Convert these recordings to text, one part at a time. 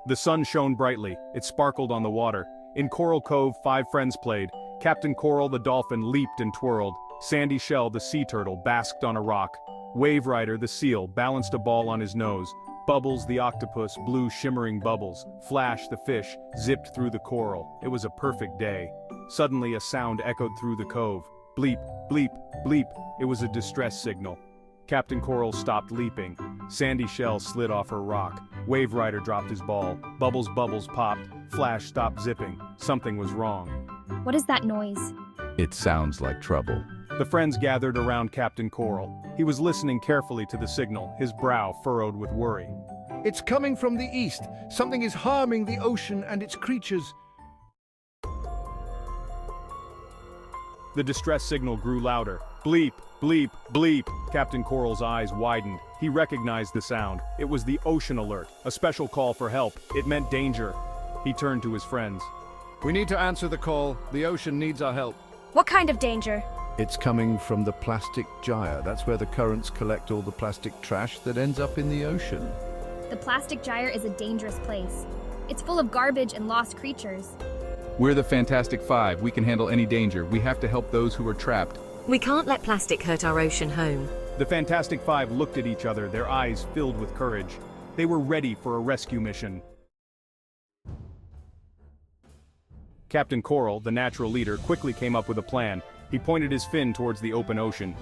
The sun shone brightly, it sparkled on the water. In Coral Cove, 5 friends played. Captain Coral the dolphin leaped and twirled. Sandy Shell the sea turtle basked on a rock. Wave Rider the seal balanced a ball on his nose. Bubbles the octopus blew shimmering bubbles. Flash the fish zipped through the coral. It was a perfect day. Suddenly a sound echoed through the cove. Bleep, bleep, bleep. It was a distress signal. Captain Coral stopped leaping. Sandy Shell slid off her rock. Wave Rider dropped his ball. Bubbles popped. Flash stopped zipping. Something was wrong. What is that noise? It sounds like trouble. The friends gathered around Captain Coral. He was listening carefully to the signal, his brow furrowed with worry. It's coming from the east. Something is harming the ocean and its creatures. The distress signal grew louder. Bleep, bleep, bleep. Captain Coral's eyes widened. He recognized the sound. It was the ocean alert, a special call for help. It meant danger. He turned to his friends. We need to answer the call. The ocean needs our help. What kind of danger? It's coming from the plastic gyre. That's where the currents collect all the plastic trash that ends up in the ocean. The plastic gyre is a dangerous place. It's full of garbage and lost creatures. We're the Fantastic Five. We can handle any danger. We have to help those who are trapped. We can't let plastic hurt our ocean home. The Fantastic Five looked at each other, their eyes filled with courage. They were ready for a rescue mission. Captain Coral, the natural leader, quickly came up with a plan. He pointed his fin towards the open ocean.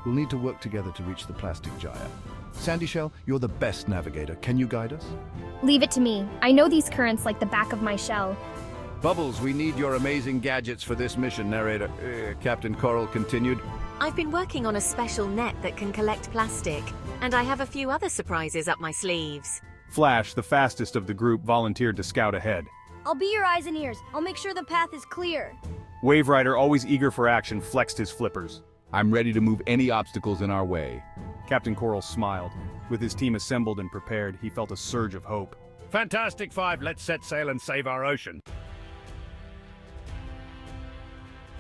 We'll need to work together to reach the plastic gyre. Sandy Shell, you're the best navigator. Can you guide us? Leave it to me. I know these currents like the back of my shell. Bubbles, we need your amazing gadgets for this mission, narrator. Captain Coral continued. I've been working on a special net that can collect plastic, and I have a few other surprises up my sleeves. Flash, the fastest of the group, volunteered to scout ahead. I'll be your eyes and ears. I'll make sure the path is clear. Wave Rider, always eager for action, flexed his flippers. I'm ready to move any obstacles in our way. Captain Coral smiled. With his team assembled and prepared, he felt a surge of hope. Fantastic Five, let's set sail and save our ocean.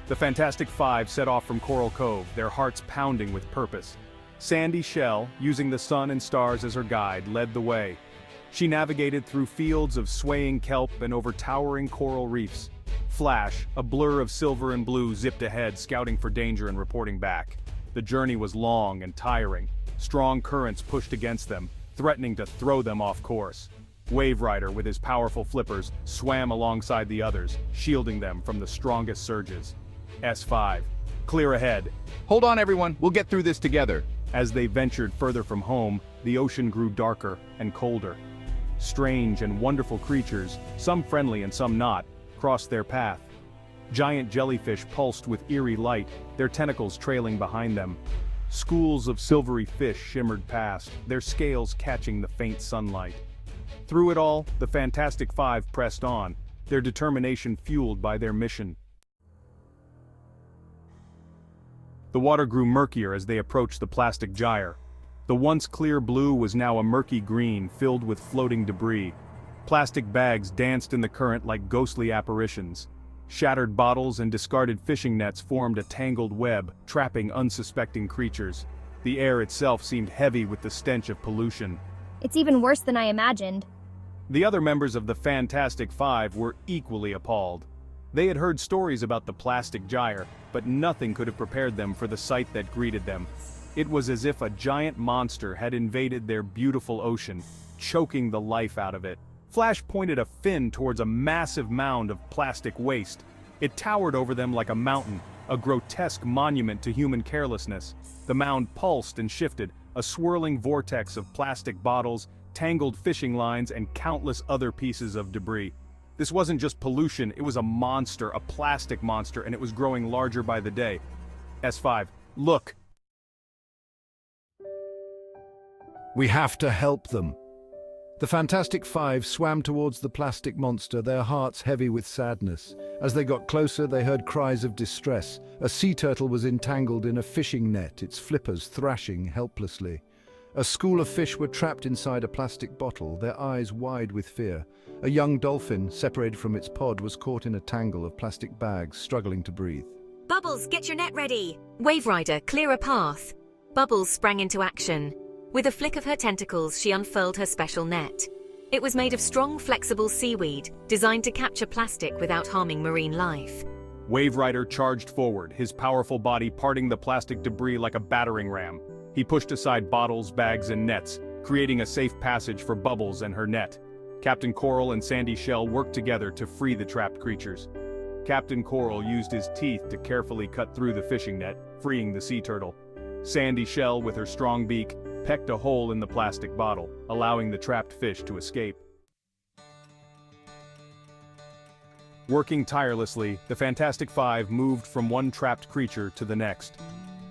The Fantastic Five set off from Coral Cove, their hearts pounding with purpose. Sandy Shell, using the sun and stars as her guide, led the way. She navigated through fields of swaying kelp and over towering coral reefs. Flash, a blur of silver and blue, zipped ahead, scouting for danger and reporting back. The journey was long and tiring. Strong currents pushed against them, threatening to throw them off course. Wave Rider, with his powerful flippers, swam alongside the others, shielding them from the strongest surges. S5, clear ahead. Hold on, everyone. We'll get through this together. As they ventured further from home, the ocean grew darker and colder. Strange and wonderful creatures, some friendly and some not, crossed their path. Giant jellyfish pulsed with eerie light, their tentacles trailing behind them. Schools of silvery fish shimmered past, their scales catching the faint sunlight. Through it all, the Fantastic Five pressed on, their determination fueled by their mission. The water grew murkier as they approached the plastic gyre. The once clear blue was now a murky green filled with floating debris. Plastic bags danced in the current like ghostly apparitions. Shattered bottles and discarded fishing nets formed a tangled web, trapping unsuspecting creatures. The air itself seemed heavy with the stench of pollution. It's even worse than I imagined. The other members of the Fantastic Five were equally appalled. They had heard stories about the plastic gyre, but nothing could have prepared them for the sight that greeted them. It was as if a giant monster had invaded their beautiful ocean, choking the life out of it. Flash pointed a fin towards a massive mound of plastic waste. It towered over them like a mountain, a grotesque monument to human carelessness. The mound pulsed and shifted, a swirling vortex of plastic bottles, tangled fishing lines, and countless other pieces of debris. This wasn't just pollution, it was a monster, a plastic monster, and it was growing larger by the day. S5, look! We have to help them. The Fantastic Five swam towards the plastic monster, their hearts heavy with sadness. As they got closer, they heard cries of distress. A sea turtle was entangled in a fishing net, its flippers thrashing helplessly. A school of fish were trapped inside a plastic bottle, their eyes wide with fear. A young dolphin, separated from its pod, was caught in a tangle of plastic bags, struggling to breathe. Bubbles, get your net ready! Wave Rider, clear a path! Bubbles sprang into action. With a flick of her tentacles, she unfurled her special net. It was made of strong, flexible seaweed, designed to capture plastic without harming marine life. Wave Rider charged forward, his powerful body parting the plastic debris like a battering ram. He pushed aside bottles, bags, and nets, creating a safe passage for Bubbles and her net. Captain Coral and Sandy Shell worked together to free the trapped creatures. Captain Coral used his teeth to carefully cut through the fishing net, freeing the sea turtle. Sandy Shell, with her strong beak, pecked a hole in the plastic bottle, allowing the trapped fish to escape. Working tirelessly, the Fantastic Five moved from one trapped creature to the next.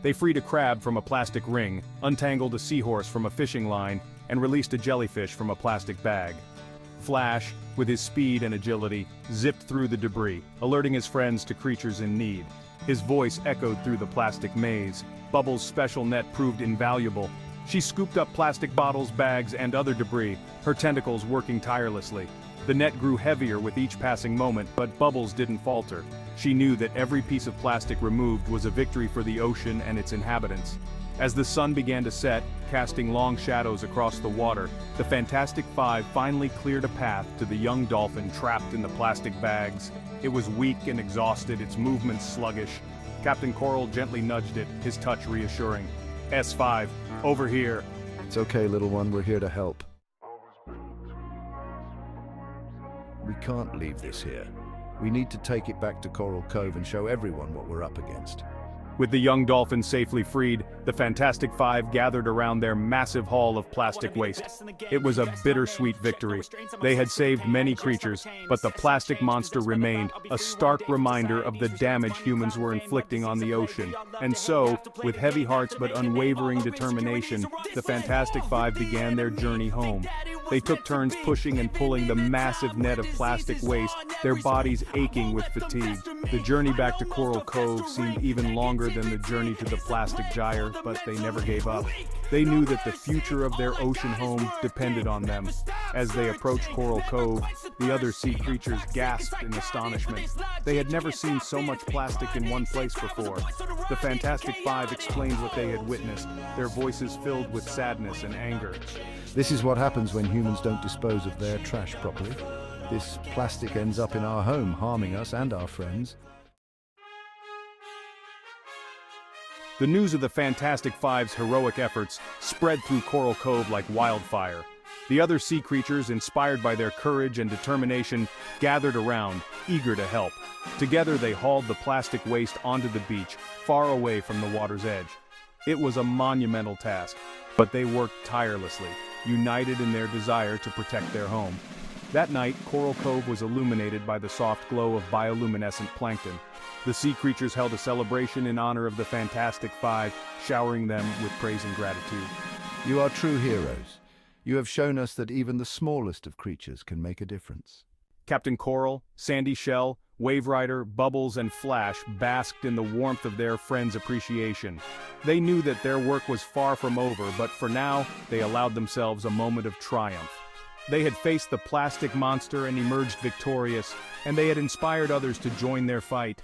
They freed a crab from a plastic ring, untangled a seahorse from a fishing line, and released a jellyfish from a plastic bag. Flash, with his speed and agility, zipped through the debris, alerting his friends to creatures in need. His voice echoed through the plastic maze. Bubbles' special net proved invaluable. She scooped up plastic bottles, bags, and other debris, her tentacles working tirelessly. The net grew heavier with each passing moment, but Bubbles didn't falter. She knew that every piece of plastic removed was a victory for the ocean and its inhabitants. As the sun began to set, casting long shadows across the water, the Fantastic Five finally cleared a path to the young dolphin trapped in the plastic bags. It was weak and exhausted, its movements sluggish. Captain Coral gently nudged it, his touch reassuring. S5, over here. It's okay, little one, we're here to help. We can't leave this here. We need to take it back to Coral Cove and show everyone what we're up against. With the young dolphin safely freed, the Fantastic Five gathered around their massive haul of plastic waste. It was a bittersweet victory. They had saved many creatures, but the plastic monster remained, a stark reminder of the damage humans were inflicting on the ocean. And so, with heavy hearts but unwavering determination, the Fantastic Five began their journey home. They took turns pushing and pulling the massive net of plastic waste, their bodies aching with fatigue. The journey back to Coral Cove seemed even longer than the journey to the plastic gyre, but they never gave up. They knew that the future of their ocean home depended on them. As they approached Coral Cove, the other sea creatures gasped in astonishment. They had never seen so much plastic in one place before. The Fantastic Five explained what they had witnessed, their voices filled with sadness and anger. This is what happens when humans don't dispose of their trash properly. This plastic ends up in our home, harming us and our friends. The news of the Fantastic Five's heroic efforts spread through Coral Cove like wildfire. The other sea creatures, inspired by their courage and determination, gathered around, eager to help. Together they hauled the plastic waste onto the beach, far away from the water's edge. It was a monumental task, but they worked tirelessly, united in their desire to protect their home. That night, Coral Cove was illuminated by the soft glow of bioluminescent plankton. The sea creatures held a celebration in honor of the Fantastic Five, showering them with praise and gratitude. You are true heroes. You have shown us that even the smallest of creatures can make a difference. Captain Coral, Sandy Shell, Wave Rider, Bubbles, and Flash basked in the warmth of their friends' appreciation. They knew that their work was far from over, but for now, they allowed themselves a moment of triumph. They had faced the plastic monster and emerged victorious, and they had inspired others to join their fight.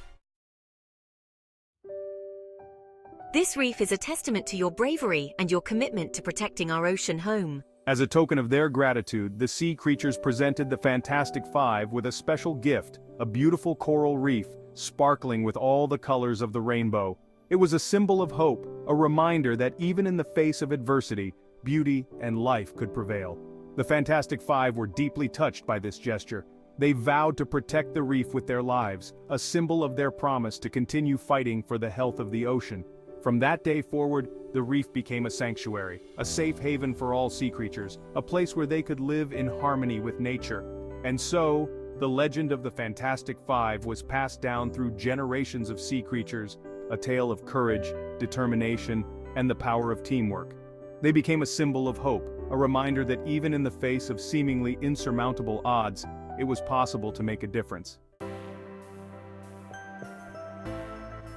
This reef is a testament to your bravery and your commitment to protecting our ocean home. As a token of their gratitude, the sea creatures presented the Fantastic Five with a special gift, a beautiful coral reef, sparkling with all the colors of the rainbow. It was a symbol of hope, a reminder that even in the face of adversity, beauty and life could prevail. The Fantastic Five were deeply touched by this gesture. They vowed to protect the reef with their lives, a symbol of their promise to continue fighting for the health of the ocean. From that day forward, the reef became a sanctuary, a safe haven for all sea creatures, a place where they could live in harmony with nature. And so, the legend of the Fantastic Five was passed down through generations of sea creatures, a tale of courage, determination, and the power of teamwork. They became a symbol of hope, a reminder that even in the face of seemingly insurmountable odds, it was possible to make a difference.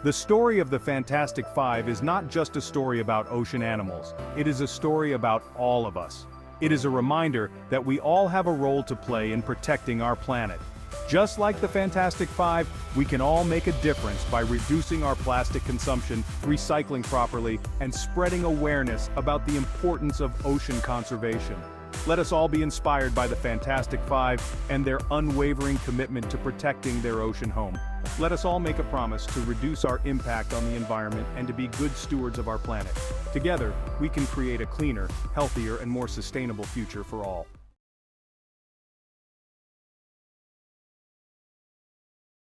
The story of the Fantastic Five is not just a story about ocean animals, it is a story about all of us. It is a reminder that we all have a role to play in protecting our planet. Just like the Fantastic Five, we can all make a difference by reducing our plastic consumption, recycling properly, and spreading awareness about the importance of ocean conservation. Let us all be inspired by the Fantastic Five and their unwavering commitment to protecting their ocean home. Let us all make a promise to reduce our impact on the environment and to be good stewards of our planet. Together, we can create a cleaner, healthier, and more sustainable future for all.